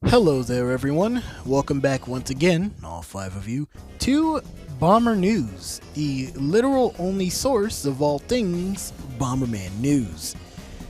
Hello there everyone, welcome back once again, all 5 of you, to Bomber News, the literal only source of all things Bomberman news.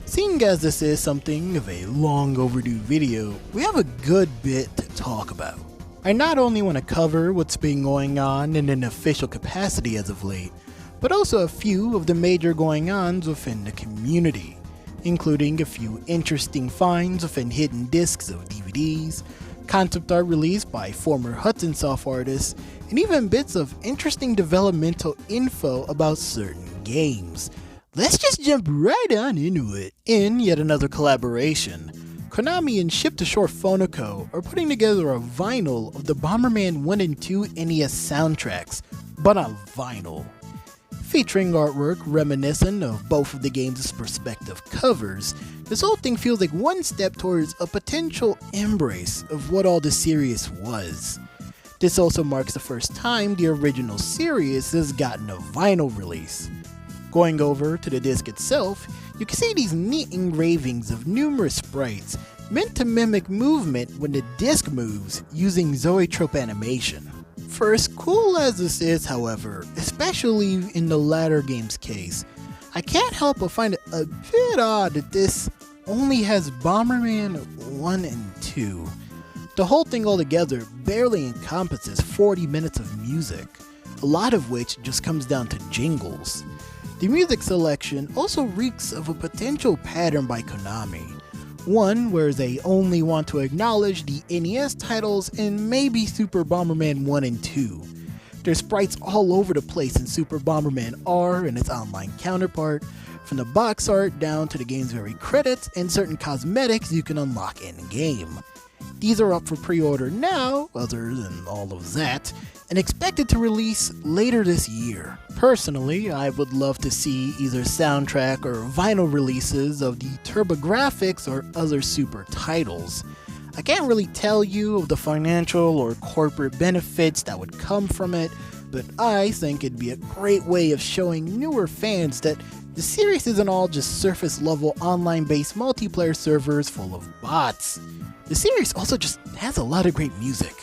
Seeing as this is something of a long overdue video, we have a good bit to talk about. I not only want to cover what's been going on in an official capacity as of late, but also a few of the major going-ons within the community, including a few interesting finds within hidden discs of DVDs, concept art released by former Hudson soft artists, and even bits of interesting developmental info about certain games. Let's just jump right on into it. In yet another collaboration, Konami and Ship2Shore Phonico are putting together a vinyl of the Bomberman 1 and 2 NES soundtracks, but on vinyl. Featuring artwork reminiscent of both of the game's respective covers, this whole thing feels like one step towards a potential embrace of what all the series was. This also marks the first time the original series has gotten a vinyl release. Going over to the disc itself, you can see these neat engravings of numerous sprites meant to mimic movement when the disc moves using zoetrope animation. For as cool as this is, however, especially in the latter game's case, I can't help but find it a bit odd that this only has Bomberman 1 and 2. The whole thing altogether barely encompasses 40 minutes of music, a lot of which just comes down to jingles. The music selection also reeks of a potential pattern by Konami. One where they only want to acknowledge the NES titles and maybe Super Bomberman 1 and 2. There's sprites all over the place in Super Bomberman R and its online counterpart, from the box art down to the game's very credits and certain cosmetics you can unlock in-game. These are up for pre-order now, other than all of that, and expected to release later this year. Personally, I would love to see either soundtrack or vinyl releases of the TurboGrafx or other Super titles. I can't really tell you of the financial or corporate benefits that would come from it, but I think it'd be a great way of showing newer fans that the series isn't all just surface level online based multiplayer servers full of bots. The series also just has a lot of great music.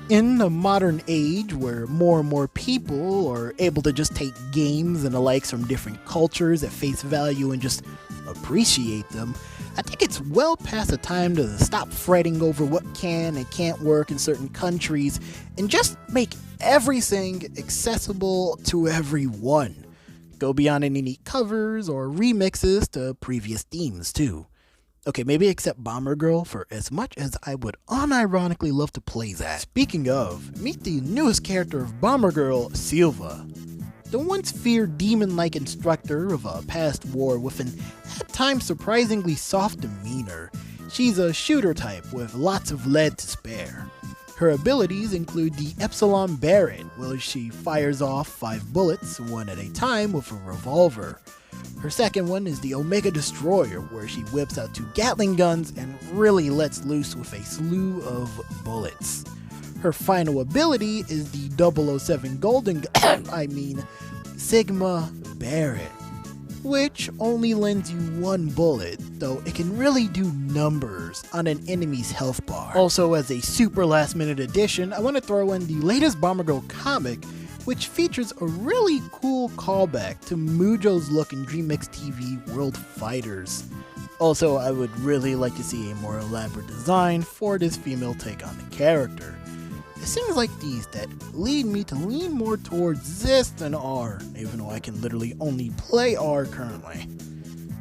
In the modern age where more and more people are able to just take games and the likes from different cultures at face value and just appreciate them, I think it's well past the time to stop fretting over what can and can't work in certain countries and just make everything accessible to everyone. Go beyond any neat covers or remixes to previous themes too. Okay, maybe except Bomber Girl, for as much as I would unironically love to play that. Speaking of, meet the newest character of Bomber Girl, Silva. The once feared demon-like instructor of a past war with an at times surprisingly soft demeanor. She's a shooter type with lots of lead to spare. Her abilities include the Epsilon Barret, where she fires off 5 bullets, one at a time, with a revolver. Her second one is the Omega Destroyer, where she whips out 2 Gatling guns and really lets loose with a slew of bullets. Her final ability is the 007 Golden Sigma Barret, which only lends you 1 bullet, though it can really do numbers on an enemy's health bar. Also, as a super last minute addition, I want to throw in the latest Bomber Girl comic, which features a really cool callback to Mujo's look in DreamX TV World Fighters. Also, I would really like to see a more elaborate design for this female take on the character. It's things like these that lead me to lean more towards this than R, even though I can literally only play R currently.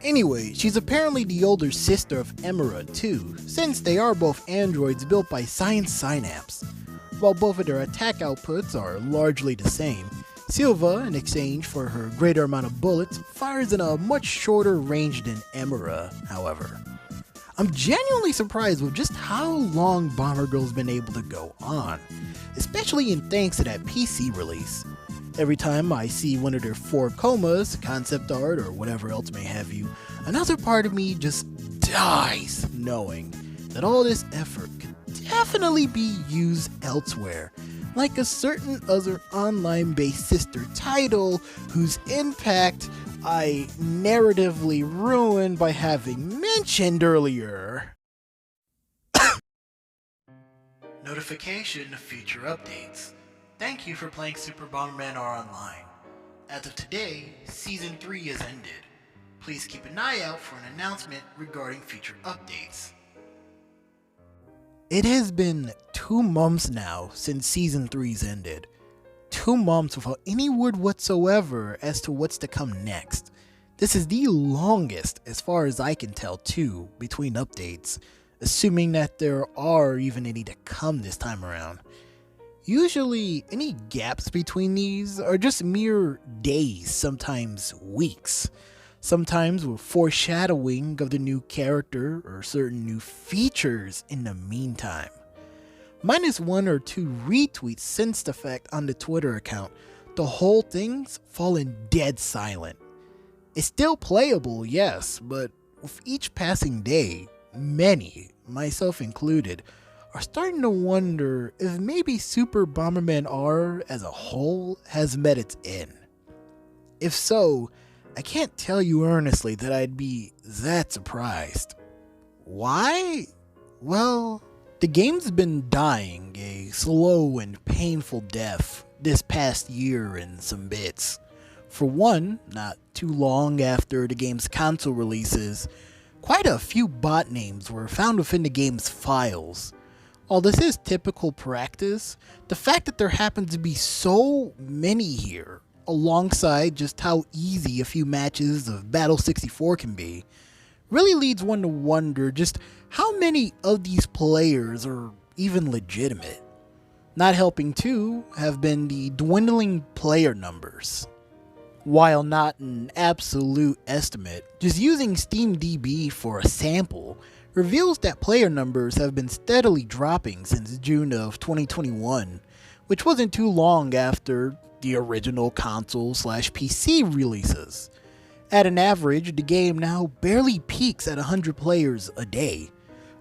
Anyway, she's apparently the older sister of Emira too, since they are both androids built by Science Synapse. While both of their attack outputs are largely the same, Silva, in exchange for her greater amount of bullets, fires in a much shorter range than Emira, however. I'm genuinely surprised with just how long Bomber Girl's been able to go on, especially in thanks to that PC release. Every time I see one of their 4 comas, concept art, or whatever else may have you, another part of me just dies knowing that all this effort could definitely be used elsewhere, like a certain other online-based sister title whose impact I narratively ruined by having mentioned earlier. notification of future updates. Thank you for playing Super Bomberman R Online. As of today, Season 3 has ended. Please keep an eye out for an announcement regarding future updates. It has been 2 months now since Season 3's ended. 2 months without any word whatsoever as to what's to come next. This is the longest, as far as I can tell, too, between updates, assuming that there are even any to come this time around. Usually, any gaps between these are just mere days, sometimes weeks. Sometimes with foreshadowing of the new character or certain new features in the meantime. Minus 1 or 2 retweets since the fact on the Twitter account, the whole thing's fallen dead silent. It's still playable, yes, but with each passing day, many, myself included, are starting to wonder if maybe Super Bomberman R as a whole has met its end. If so, I can't tell you earnestly that I'd be that surprised. Why? Well, the game's been dying a slow and painful death this past year in some bits. For one, not too long after the game's console releases, quite a few bot names were found within the game's files. While this is typical practice, the fact that there happens to be so many here, alongside just how easy a few matches of Battle 64 can be, really leads one to wonder just how many of these players are even legitimate. Not helping too have been the dwindling player numbers. While not an absolute estimate, just using SteamDB for a sample reveals that player numbers have been steadily dropping since June of 2021, which wasn't too long after the original console/PC releases. At an average, the game now barely peaks at 100 players a day.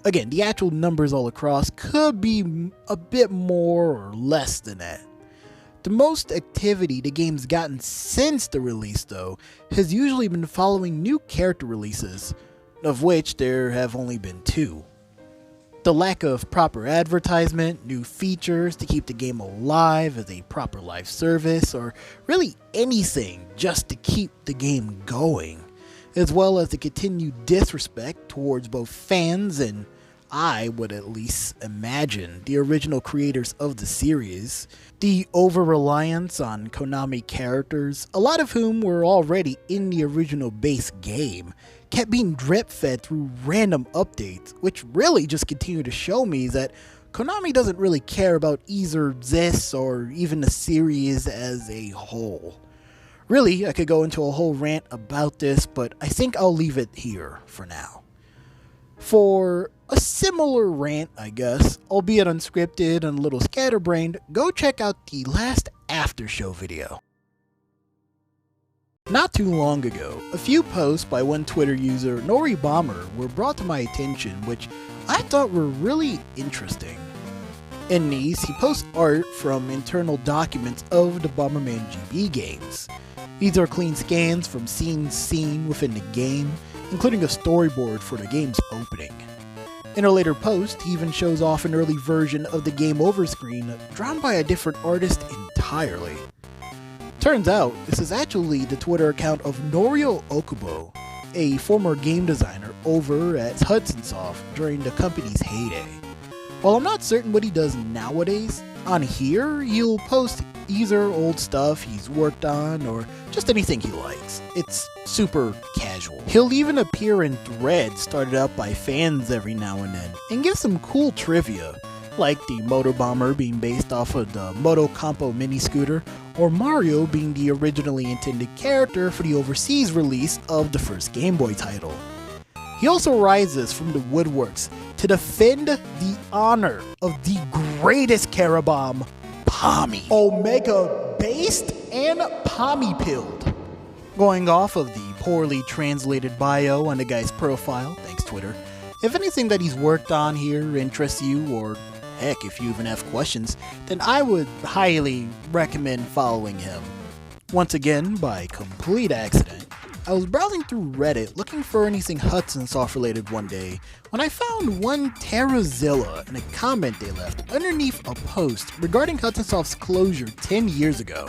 Again, the actual numbers all across could be a bit more or less than that. The most activity the game's gotten since the release, though, has usually been following new character releases, of which there have only been 2. The lack of proper advertisement, new features to keep the game alive as a proper live service, or really anything just to keep the game going, as well as the continued disrespect towards both fans and, I would at least imagine, the original creators of the series. The over-reliance on Konami characters, a lot of whom were already in the original base game, kept being drip-fed through random updates, which really just continue to show me that Konami doesn't really care about either this or even the series as a whole. Really, I could go into a whole rant about this, but I think I'll leave it here for now. For a similar rant, I guess, albeit unscripted and a little scatterbrained, go check out the last after show video. Not too long ago, a few posts by one Twitter user, Norio, were brought to my attention, which I thought were really interesting. In these, he posts art from internal documents of the Bomberman GB games. These are clean scans from scenes seen within the game, including a storyboard for the game's opening. In a later post, he even shows off an early version of the game over screen drawn by a different artist entirely. Turns out, this is actually the Twitter account of Norio Okubo, a former game designer over at Hudson during the company's heyday. While I'm not certain what he does nowadays, on here he'll post either old stuff he's worked on or just anything he likes. It's super casual. He'll even appear in threads started up by fans every now and then and give some cool trivia, like the Motor Bomber being based off of the Moto Campo mini scooter, or Mario being the originally intended character for the overseas release of the first Game Boy title. He also rises from the woodworks to defend the honor of the greatest Carabomb, Pommy. Omega based and Pommy pilled. Going off of the poorly translated bio on the guy's profile, thanks Twitter, if anything that he's worked on here interests you, or heck, if you even have questions, then I would highly recommend following him. Once again, by complete accident, I was browsing through Reddit looking for anything Hudson Soft related one day when I found one Terrazilla in a comment they left underneath a post regarding Hudson Soft's closure 10 years ago.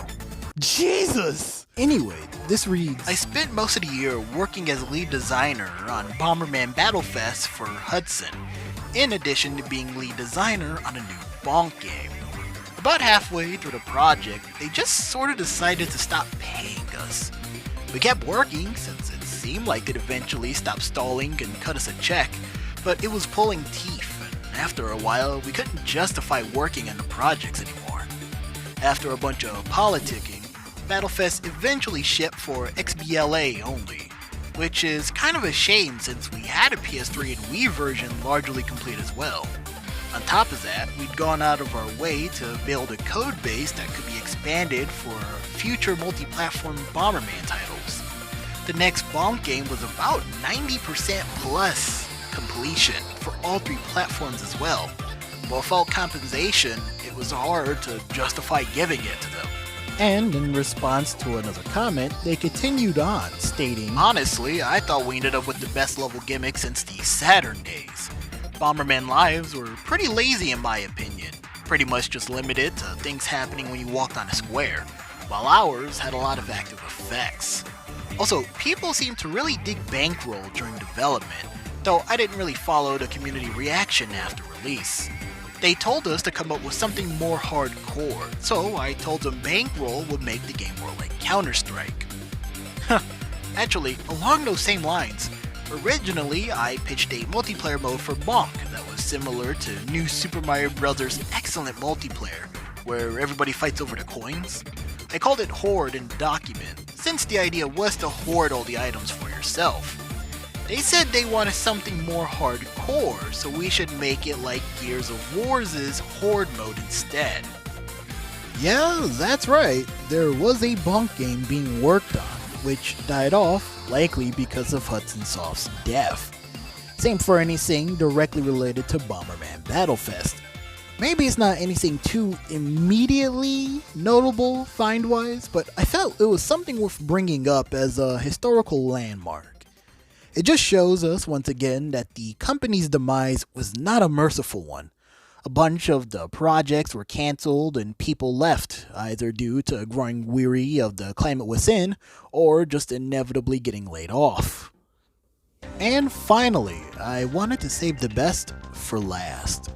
Jesus! Anyway, this reads, I spent most of the year working as lead designer on Bomberman Battlefest for Hudson, in addition to being lead designer on a new Bonk game. About halfway through the project, they just sort of decided to stop paying us. We kept working since it seemed like they'd eventually stop stalling and cut us a check, but it was pulling teeth, and after a while we couldn't justify working on the projects anymore. After a bunch of politicking, Battlefest eventually shipped for XBLA only, which is kind of a shame since we had a PS3 and Wii version largely complete as well. On top of that, we'd gone out of our way to build a code base that could be expanded for future multi-platform Bomberman titles. The next Bonk game was about 90% plus completion for all 3 platforms as well. But without compensation, it was hard to justify giving it to them. And in response to another comment, they continued on, stating, honestly, I thought we ended up with the best level gimmick since the Saturn days. Bomberman Lives were pretty lazy in my opinion, pretty much just limited to things happening when you walked on a square, while ours had a lot of active effects. Also, people seemed to really dig Bankroll during development, though I didn't really follow the community reaction after release. They told us to come up with something more hardcore, so I told them Bankroll would make the game more like Counter-Strike. Actually, along those same lines, originally I pitched a multiplayer mode for Bonk that was similar to New Super Mario Bros.'s excellent multiplayer, where everybody fights over the coins. I called it Hoard in the document, since the idea was to hoard all the items for yourself. They said they wanted something more hardcore, so we should make it like Gears of War's Horde mode instead. Yeah, that's right, there was a Bonk game being worked on, which died off, likely because of Hudson Soft's death. Same for anything directly related to Bomberman Battlefest. Maybe it's not anything too immediately notable find-wise, but I felt it was something worth bringing up as a historical landmark. It just shows us once again that the company's demise was not a merciful one. A bunch of the projects were cancelled and people left, either due to growing weary of the climate within, or just inevitably getting laid off. And finally, I wanted to save the best for last.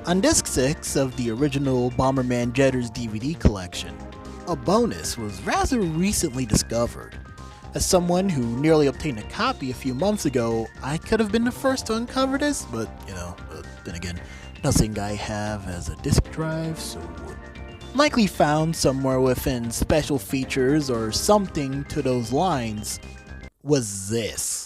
On disc 6 of the original Bomberman Jetters DVD collection, a bonus was rather recently discovered. As someone who nearly obtained a copy a few months ago, I could have been the first to uncover this, but then again, nothing I have as a disk drive, so likely found somewhere within special features or something to those lines, was this.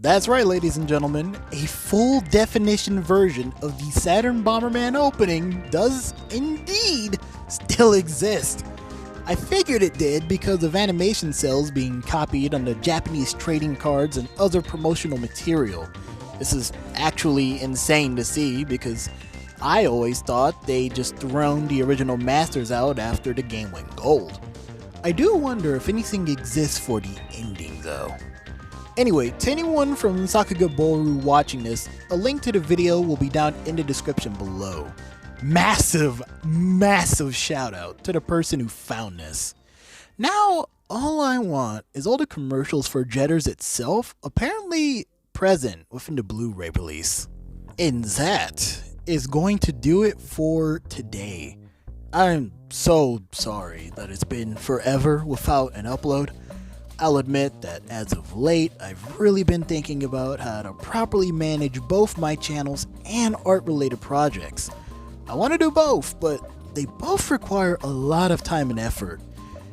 That's right, ladies and gentlemen, a full definition version of the Saturn Bomberman opening does indeed still exist. I figured it did because of animation cells being copied on the Japanese trading cards and other promotional material. This is actually insane to see because I always thought they just thrown the original masters out after the game went gold. I do wonder if anything exists for the ending though. Anyway, to anyone from Sakugaboru watching this, a link to the video will be down in the description below. Massive shout out to the person who found this. Now, all I want is all the commercials for Jetters itself apparently present within the Blu-ray release. And that is going to do it for today. I'm so sorry that it's been forever without an upload. I'll admit that as of late, I've really been thinking about how to properly manage both my channels and art-related projects. I want to do both, but they both require a lot of time and effort.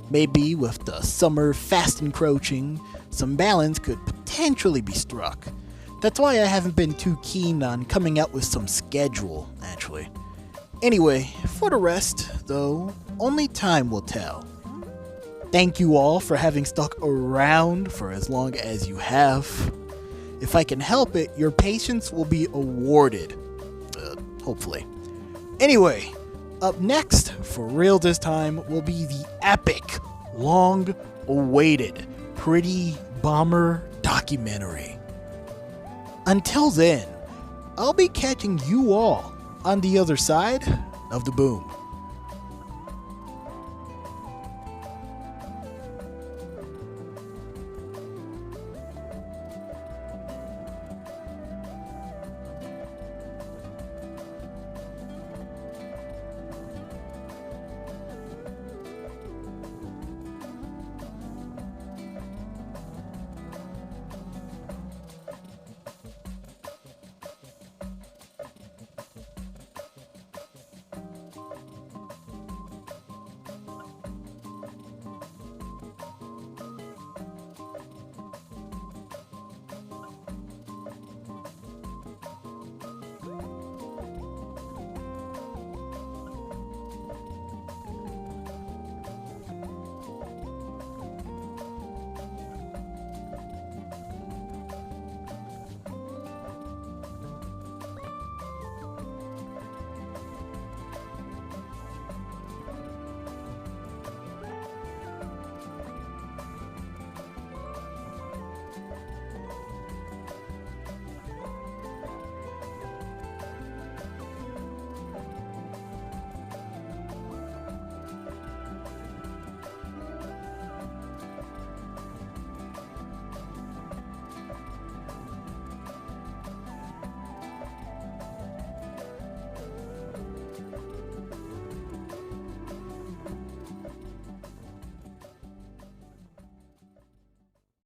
Maybe with the summer fast encroaching, some balance could potentially be struck. That's why I haven't been too keen on coming out with some schedule, actually. Anyway, for the rest, though, only time will tell. Thank you all for having stuck around for as long as you have. If I can help it, your patience will be awarded. Hopefully. Anyway, up next, for real this time, will be the epic, long-awaited Pretty Bomber documentary. Until then, I'll be catching you all on the other side of the boom.